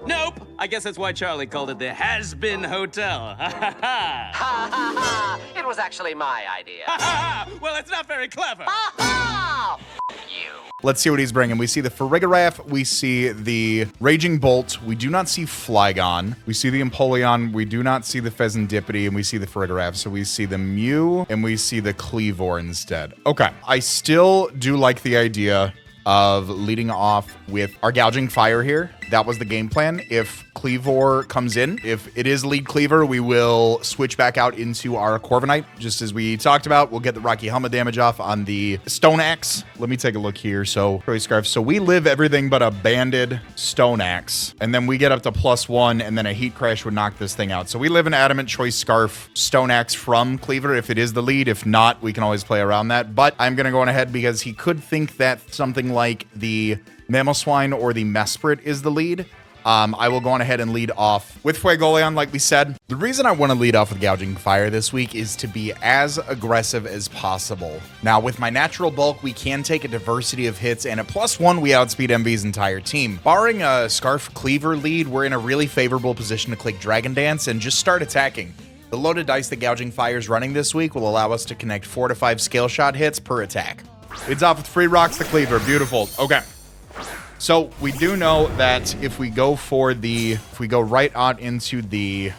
Nope. I guess that's why Charlie called it the Has-Been Hotel. Ha ha ha. Ha ha ha! It was actually my idea. Ha ha ha! Well, it's not very clever. Ha ha! You. Let's see what he's bringing. We see the Farigiraf. We see the Raging Bolt. We do not see Flygon. We see the Empoleon. We do not see the Pheasantipity, and we see the Farigiraf. So we see the Mew, and we see the Cleavor instead. Okay. I still do like the idea of leading off with our Gouging Fire here. That was the game plan. If Cleavor comes in, if it is lead Cleaver, we will switch back out into our Corviknight, just as we talked about. We'll get the Rocky Helmet damage off on the Stone Axe. Let me take a look here. So, Scarf. So we live everything but a banded Stone Axe, and then we get up to +1, and then a Heat Crash would knock this thing out. So we live an Adamant Choice Scarf Stone Axe from Cleaver if it is the lead. If not, we can always play around that. But I'm going to go on ahead because he could think that something like the Mamoswine or the Mesprit is the lead. I will go on ahead and lead off with Fuegoleon, like we said. The reason I want to lead off with Gouging Fire this week is to be as aggressive as possible. Now, with my natural bulk, we can take a diversity of hits, and at +1, we outspeed Emvee's entire team. Barring a Scarf Cleaver lead, we're in a really favorable position to click Dragon Dance and just start attacking. The loaded dice that Gouging Fire is running this week will allow us to connect 4 to 5 scale shot hits per attack. Leads off with free rocks the Cleaver. Beautiful. Okay. So we do know that if we go right out into the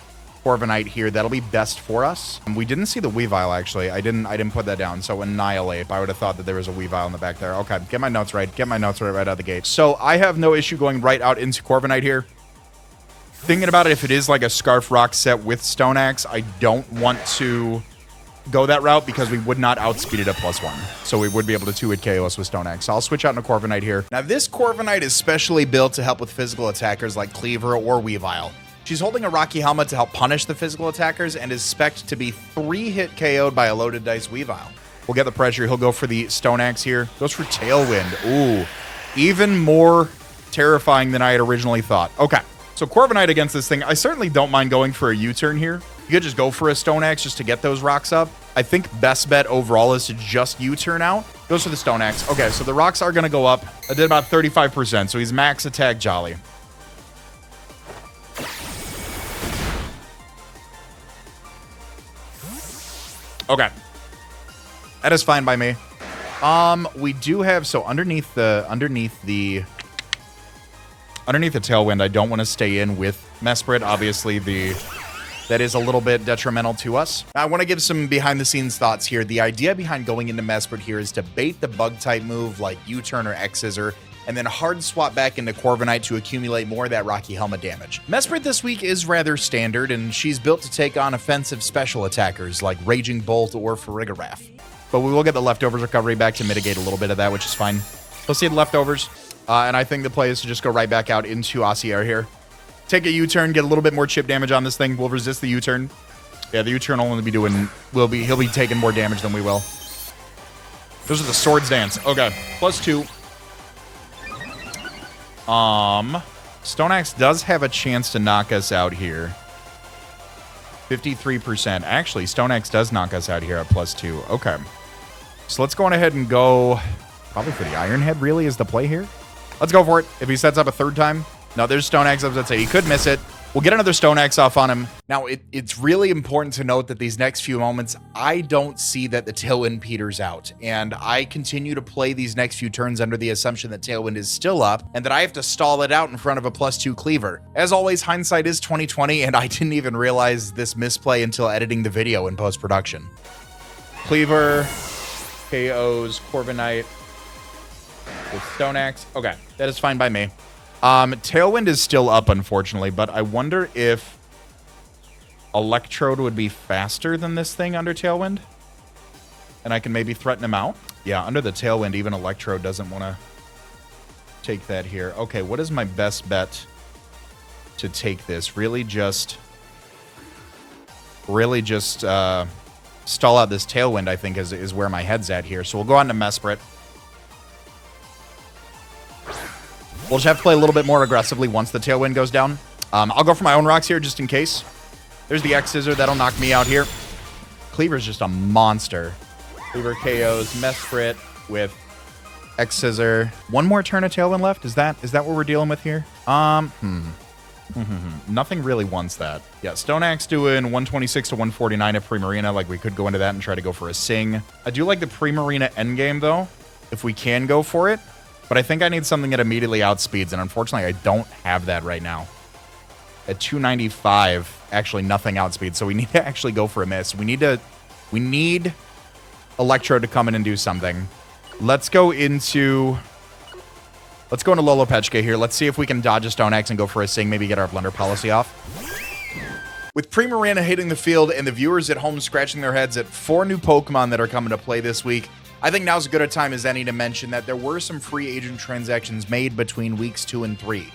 Corviknight here, that'll be best for us. We didn't see the Weavile, actually. I didn't put that down. So Annihilape. I would have thought that there was a Weavile in the back there. Okay, get my notes right. Get my notes right out of the gate. So I have no issue going right out into Corviknight here. Thinking about it, if it is like a Scarf Rock set with Stone Axe, I don't want to go that route because we would not outspeed it at +1. So we would be able to 2-hit KO us with Stone Axe. So I'll switch out into Corviknight here. Now, this Corviknight is specially built to help with physical attackers like Cleaver or Weavile. She's holding a Rocky Helmet to help punish the physical attackers and is spec'd to be 3-hit KO'd by a loaded dice Weavile. We'll get the pressure. He'll go for the Stone Axe here. Goes for Tailwind. Ooh, even more terrifying than I had originally thought. Okay, so Corviknight against this thing. I certainly don't mind going for a U-turn here. You could just go for a Stone Axe just to get those rocks up. I think best bet overall is to just U-turn out. Goes for the Stone Axe. Okay, so the rocks are going to go up. I did about 35%, so he's max attack Jolly. Okay. That is fine by me. We do have, so underneath the Tailwind, I don't want to stay in with Mesprit. Obviously, that is a little bit detrimental to us. I want to give some behind-the-scenes thoughts here. The idea behind going into Mesprit here is to bait the Bug-type move like U-turn or X-Scissor, and then hard swap back into Corviknight to accumulate more of that Rocky Helmet damage. Mesprit this week is rather standard, and she's built to take on offensive special attackers like Raging Bolt or Farigiraf. But we will get the Leftovers recovery back to mitigate a little bit of that, which is fine. We'll see the Leftovers, and I think the play is to just go right back out into Ossier here. Take a U-turn, get a little bit more chip damage on this thing. We'll resist the U-turn. Yeah, the U-turn will only be doing, he'll be taking more damage than we will. Those are the Swords Dance. Okay, +2. Stone Axe does have a chance to knock us out here. 53%. Actually, Stone Axe does knock us out here at +2. Okay. So let's go on ahead and go probably for the Iron Head, really, is the play here. Let's go for it. If he sets up a third time. No, there's Stone Axe. I was going to say he could miss it. We'll get another Stone Axe off on him. Now, it's really important to note that these next few moments, I don't see that the Tailwind peters out. And I continue to play these next few turns under the assumption that Tailwind is still up and that I have to stall it out in front of a +2 Cleaver. As always, hindsight is 20/20, and I didn't even realize this misplay until editing the video in post-production. Cleaver, KOs, Corviknight with Stone Axe. Okay, that is fine by me. Tailwind is still up, unfortunately, but I wonder if Electrode would be faster than this thing under Tailwind. And I can maybe threaten him out. Yeah, under the Tailwind, even Electrode doesn't want to take that here. Okay, what is my best bet to take this? Really just stall out this Tailwind, I think, is where my head's at here. So we'll go on to Mesprit. We'll just have to play a little bit more aggressively once the Tailwind goes down. I'll go for my own rocks here just in case. There's the X-Scissor. That'll knock me out here. Cleaver's just a monster. Cleaver KOs Mesprit with X-Scissor. One more turn of Tailwind left. Is that what we're dealing with here? Nothing really wants that. Yeah, Stone Axe doing 126 to 149 at Primarina. Like, we could go into that and try to go for a Sing. I do like the Primarina endgame, though, if we can go for it. But I think I need something that immediately outspeeds, and unfortunately, I don't have that right now. At 295, actually nothing outspeeds, so we need to actually go for a miss. We need Electrode to come in and do something. Let's go into Lolopechka here. Let's see if we can dodge a Stone Axe and go for a Sing, maybe get our Blunder policy off. With Primarina hitting the field and the viewers at home scratching their heads at 4 new Pokemon that are coming to play this week, I think now's as good a time as any to mention that there were some free agent transactions made between weeks 2 and 3.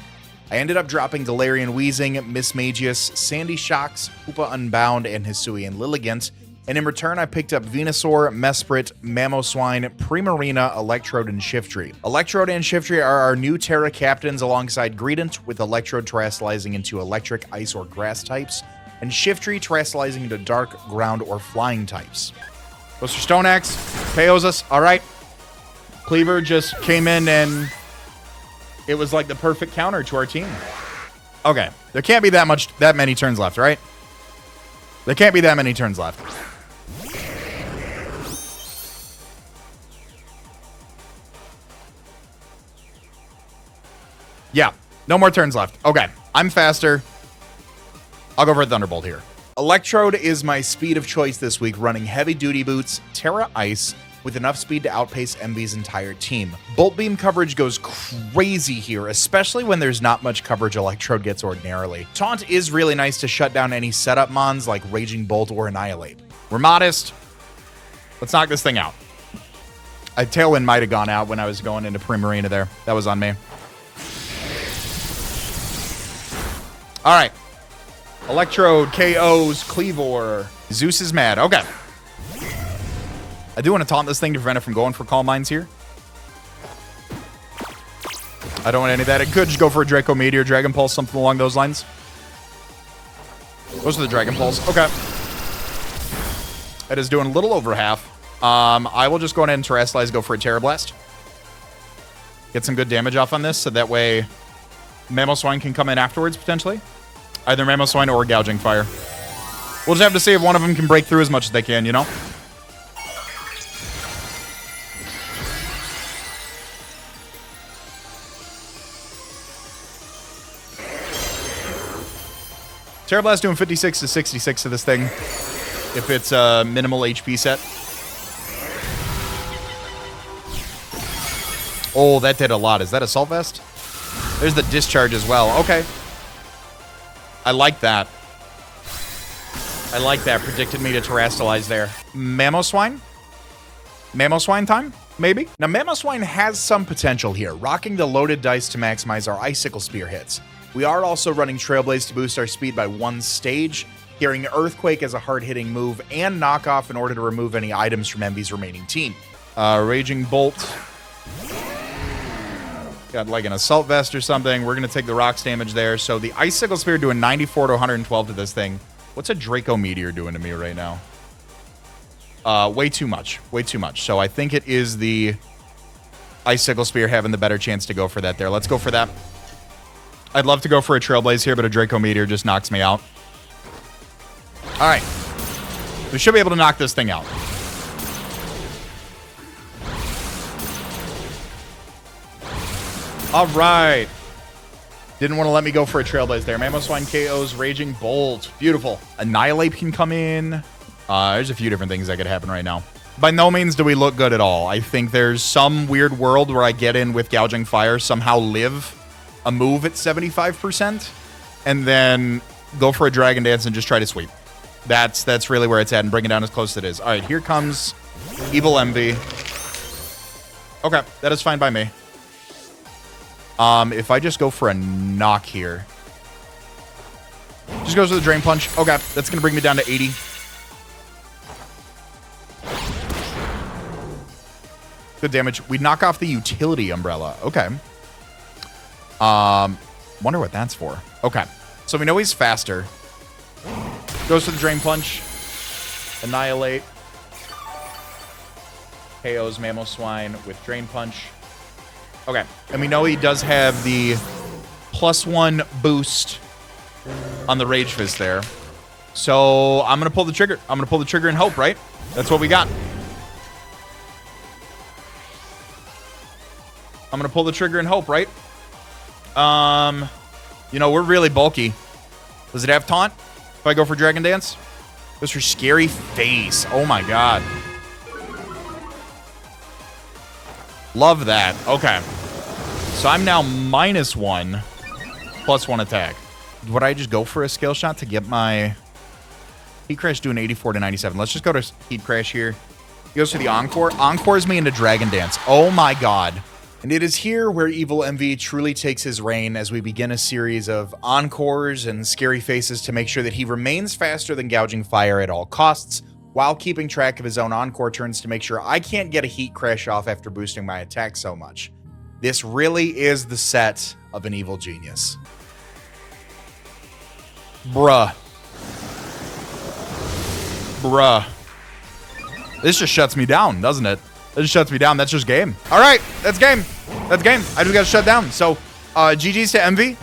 I ended up dropping Galarian Weezing, Mismagius, Sandy Shocks, Hoopa Unbound, and Hisuian Lilligant, and in return I picked up Venusaur, Mesprit, Mamoswine, Primarina, Electrode, and Shiftry. Electrode and Shiftry are our new Terra captains alongside Greedent, with Electrode terrestrializing into Electric, Ice, or Grass types, and Shiftry terrestrializing into Dark, Ground, or Flying types. Goes for Stone Axe, KOs us, alright. Cleaver just came in and it was like the perfect counter to our team. Okay, there can't be that many turns left, right? There can't be that many turns left. Yeah, no more turns left. Okay, I'm faster. I'll go for a Thunderbolt here. Electrode is my speed of choice this week, running heavy duty boots, Terra Ice, with enough speed to outpace Emvee's entire team. Bolt Beam coverage goes crazy here, especially when there's not much coverage Electrode gets ordinarily. Taunt is really nice to shut down any setup mons like Raging Bolt or Annihilape. We're modest. Let's knock this thing out. Tailwind might have gone out when I was going into Primarina there. That was on me. All right. Electrode, KOs, Cleavor. Zeus is mad. Okay. I do want to taunt this thing to prevent it from going for Calm Minds here. I don't want any of that. It could just go for a Draco Meteor, Dragon Pulse, something along those lines. Those are the Dragon Pulse. Okay. That is doing a little over half. I will just go ahead and Terrestrialize, go for a Terra Blast. Get some good damage off on this, so that way Mamoswine can come in afterwards, potentially. Either Mamoswine or Gouging Fire. We'll just have to see if one of them can break through as much as they can, you know? Terra Blast doing 56 to 66 to this thing, if it's a minimal HP set. Oh, that did a lot. Is that Assault Vest? There's the Discharge as well. Okay. I like that. I like that. Predicted me to Terrestrialize there. Mamoswine? Mamoswine time? Maybe? Now, Mamoswine has some potential here, rocking the loaded dice to maximize our Icicle Spear hits. We are also running Trailblaze to boost our speed by 1 stage, carrying Earthquake as a hard-hitting move, and Knockoff in order to remove any items from Emvee's remaining team. Raging Bolt. Got like an Assault Vest or something. We're going to take the Rocks damage there. So the Icicle Spear doing 94 to 112 to this thing. What's a Draco Meteor doing to me right now? Way too much. Way too much. So I think it is the Icicle Spear having the better chance to go for that there. Let's go for that. I'd love to go for a Trailblaze here, but a Draco Meteor just knocks me out. All right. We should be able to knock this thing out. All right. Didn't want to let me go for a Trailblaze there. Mamoswine KOs, Raging Bolt. Beautiful. Annihilape can come in. There's a few different things that could happen right now. By no means do we look good at all. I think there's some weird world where I get in with Gouging Fire, somehow live a move at 75%, and then go for a Dragon Dance and just try to sweep. That's really where it's at, and bring it down as close as it is. All right, here comes Evil Emvee. Okay, that is fine by me. If I just go for a knock here. Just goes for the Drain Punch. Okay, that's going to bring me down to 80. Good damage. We knock off the Utility Umbrella. Okay. Wonder what that's for. Okay. So we know he's faster. Goes for the Drain Punch. Annihilate. KOs Mamoswine with Drain Punch. Okay. And we know he does have the +1 boost on the Rage Fizz there. So I'm going to pull the trigger. I'm going to pull the trigger and hope, right? That's what we got. I'm going to pull the trigger and hope, right? You know, we're really bulky. Does it have taunt if I go for Dragon Dance? Goes for Scary Face. Oh my god. Love that. Okay. So I'm now -1, +1 attack. Would I just go for a skill shot to get my Heat Crash doing 84 to 97? Let's just go to Heat Crash here. He goes to the Encore. Encores me into Dragon Dance. Oh my god. And it is here where Evil Emvee truly takes his reign as we begin a series of Encores and Scary Faces to make sure that he remains faster than Gouging Fire at all costs, while keeping track of his own Encore turns to make sure I can't get a Heat Crash off after boosting my attack so much. This really is the set of an evil genius. Bruh. Bruh. This just shuts me down, doesn't it? It just shuts me down. That's just game. All right, that's game. That's game. I just got to shut down. So, GG's to Emvee.